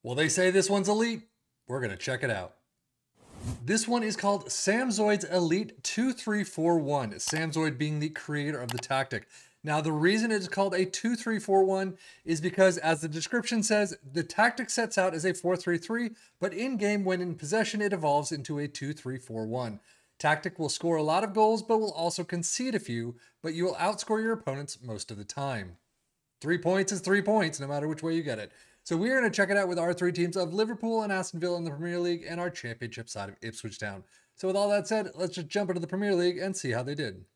Well, they say this one's elite. We're going to check it out. This one is called Samzoidd's Elite 2341, Samzoidd being the creator of the tactic. Now, the reason it is called a 2341 is because, as the description says, the tactic sets out as a 4-3-3, but in-game, when in possession, it evolves into a 2-3-4-1. Tactic will score a lot of goals, but will also concede a few, but you will outscore your opponents most of the time. 3 points is 3 points, no matter which way you get it. So we're going to check it out with our three teams of Liverpool and Aston Villa in the Premier League and our championship side of Ipswich Town. So with all that said, let's just jump into the Premier League and see how they did.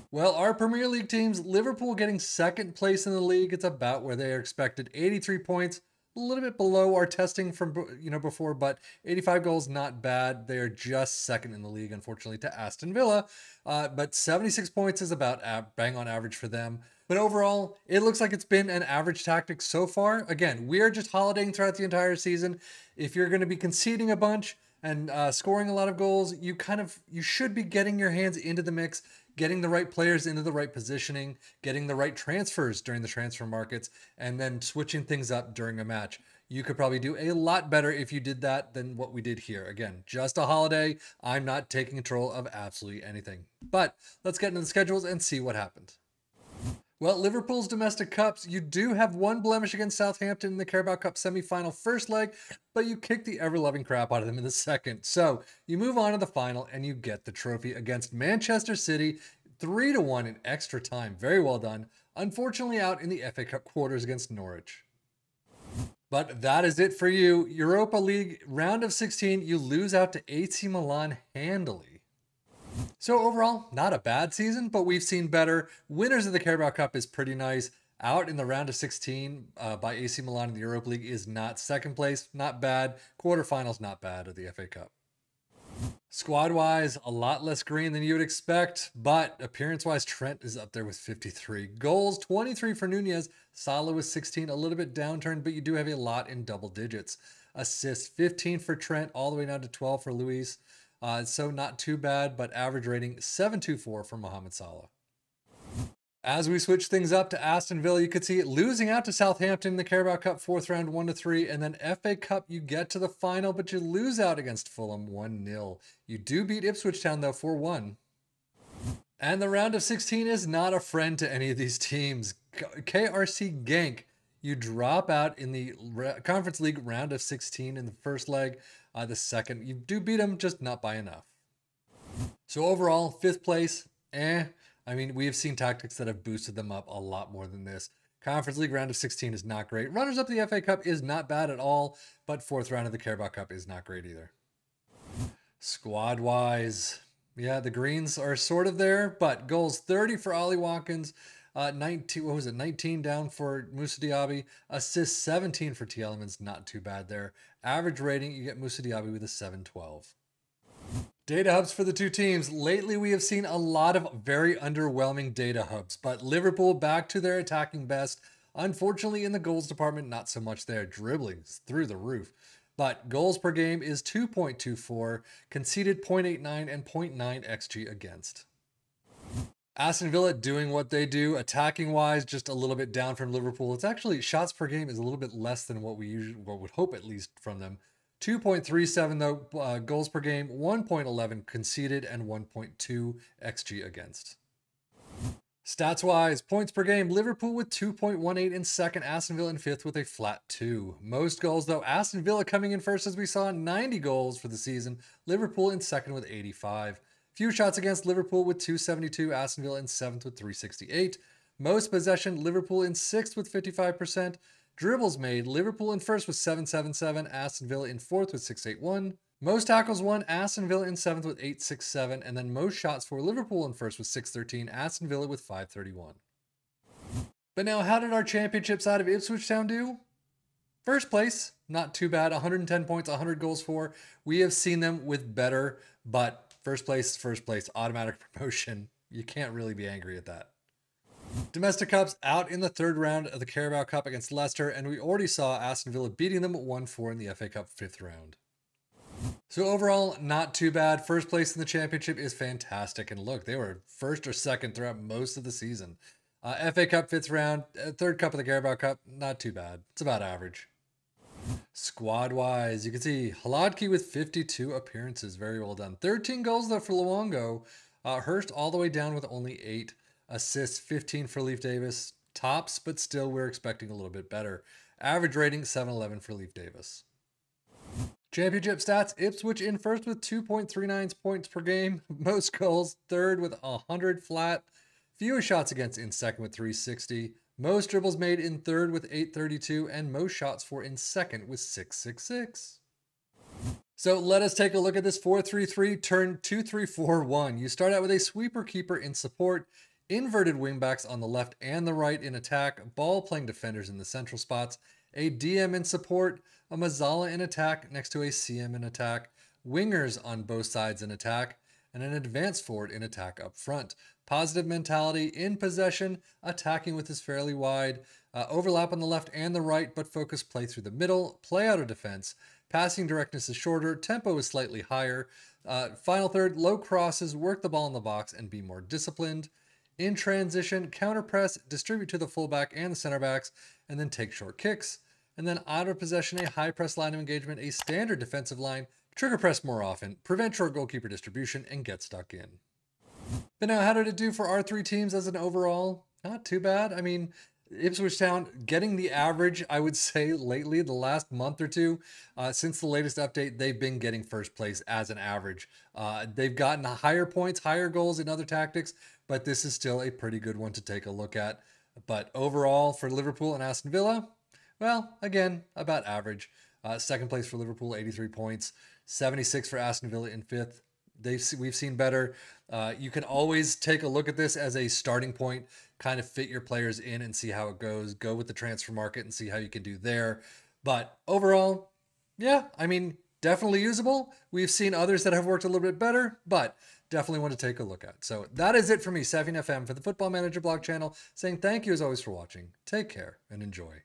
Well, our Premier League teams, Liverpool getting second place in the league. It's about where they are expected. 83 points, a little bit below our testing from before, but 85 goals, not bad. They are just second in the league, unfortunately, to Aston Villa. But 76 points is about bang on average for them. But overall, it looks like it's been an average tactic so far. Again, we are just holidaying throughout the entire season. If you're going to be conceding a bunch and scoring a lot of goals, you should be getting your hands into the mix, getting the right players into the right positioning, getting the right transfers during the transfer markets, and then switching things up during a match. You could probably do a lot better if you did that than what we did here. Again, just a holiday. I'm not taking control of absolutely anything. But let's get into the schedules and see what happened. Well, Liverpool's domestic cups, you do have one blemish against Southampton in the Carabao Cup semi-final first leg, but you kick the ever-loving crap out of them in the second. So you move on to the final and you get the trophy against Manchester City, 3-1 in extra time. Very well done. Unfortunately out in the FA Cup quarters against Norwich. But that is it for you. Europa League round of 16, you lose out to AC Milan handily. So overall, not a bad season, but we've seen better. Winners of the Carabao Cup is pretty nice. Out in the round of 16 by AC Milan in the Europa League is not. Second place, not bad. Quarterfinals, not bad of the FA Cup. Squad-wise, a lot less green than you would expect, but appearance-wise, Trent is up there with 53. Goals, 23 for Nunez. Salah with 16, a little bit downturned, but you do have a lot in double digits. Assists, 15 for Trent, all the way down to 12 for Luis. So not too bad, but average rating 7.24 for Mohamed Salah. As we switch things up to Aston Villa, you could see it losing out to Southampton in the Carabao Cup 4th round 1-3, and then FA Cup you get to the final, but you lose out against Fulham 1-0. You do beat Ipswich Town though 4-1. And the round of 16 is not a friend to any of these teams. KRC Genk, you drop out in the Conference League round of 16 in the first leg. The second, you do beat them, just not by enough. So overall, 5th place, I mean, we have seen tactics that have boosted them up a lot more than this. Conference League round of 16 is not great. Runners up the FA Cup is not bad at all, but 4th round of the Carabao Cup is not great either. Squad-wise, yeah, the greens are sort of there, but goals 30 for Ollie Watkins, 19 down for Moussa Diaby, assists 17 for T. Elements, not too bad there. Average rating, you get Moussa Diaby with a 7.12. Data hubs for the two teams. Lately, we have seen a lot of very underwhelming data hubs, but Liverpool back to their attacking best. Unfortunately, in the goals department, not so much there. Dribbling's through the roof. But goals per game is 2.24, conceded 0.89, and 0.9 XG against. Aston Villa doing what they do, attacking-wise, just a little bit down from Liverpool. It's actually, shots per game is a little bit less than what we usually would hope at least from them. 2.37 though, goals per game, 1.11 conceded, and 1.2 XG against. Stats-wise, points per game, Liverpool with 2.18 in second, Aston Villa in 5th with a flat 2. Most goals though, Aston Villa coming in first as we saw, 90 goals for the season. Liverpool in second with 85. Few shots against, Liverpool with 272, Aston Villa in 7th with 368. Most possession, Liverpool in 6th with 55%. Dribbles made, Liverpool in 1st with 777, Aston Villa in 4th with 681. Most tackles won, Aston Villa in 7th with 867, and then most shots for Liverpool in 1st with 613, Aston Villa with 531. But now, how did our championship side of Ipswich Town do? First place, not too bad, 110 points, 100 goals for. We have seen them with better, but first place, automatic promotion. You can't really be angry at that. Domestic Cups out in the 3rd round of the Carabao Cup against Leicester, and we already saw Aston Villa beating them 1-4 in the FA Cup 5th round. So overall, not too bad. First place in the championship is fantastic. And look, they were 1st or 2nd throughout most of the season. FA Cup 5th round, 3rd cup of the Carabao Cup, not too bad. It's about average. Squad-wise, you can see Haladki with 52 appearances. Very well done. 13 goals, though, for Luongo. Hurst all the way down with only 8 assists, 15 for Leif Davis. Tops, but still we're expecting a little bit better. Average rating, 7.11 for Leif Davis. Championship stats, Ipswich in first with 2.39 points per game. Most goals, third with 100 flat. Fewest shots against in second with 360. Most dribbles made in third with 832. And most shots for in second with 666. So let us take a look at this 4-3-3 turn 2-3-4-1. You start out with a sweeper keeper in support, inverted wingbacks on the left and the right in attack, ball playing defenders in the central spots, a DM in support, a Mazzala in attack next to a CM in attack, wingers on both sides in attack, and an advanced forward in attack up front. Positive mentality in possession, attacking with is fairly wide, overlap on the left and the right, but focus play through the middle, play out of defense. Passing directness is shorter, tempo is slightly higher. Final third, low crosses, work the ball in the box, and be more disciplined. In transition, counter press, distribute to the fullback and the center backs, and then take short kicks. And then out of possession, a high press line of engagement, a standard defensive line, trigger press more often, prevent short goalkeeper distribution, and get stuck in. But now, how did it do for our 3 teams as an overall? Not too bad. I mean, Ipswich Town getting the average, I would say, lately, the last month or two. Since the latest update, they've been getting first place as an average. They've gotten higher points, higher goals in other tactics, but this is still a pretty good one to take a look at. But overall, for Liverpool and Aston Villa, well, again, about average. Second place for Liverpool, 83 points. 76 for Aston Villa in 5th. We've seen better. You can always take a look at this as a starting point, kind of fit your players in and see how it goes. Go with the transfer market and see how you can do there. But overall, yeah, I mean, definitely usable. We've seen others that have worked a little bit better, but definitely want to take a look at. So that is it for me, Savvy FM, for the Football Manager blog channel, saying thank you as always for watching. Take care and enjoy.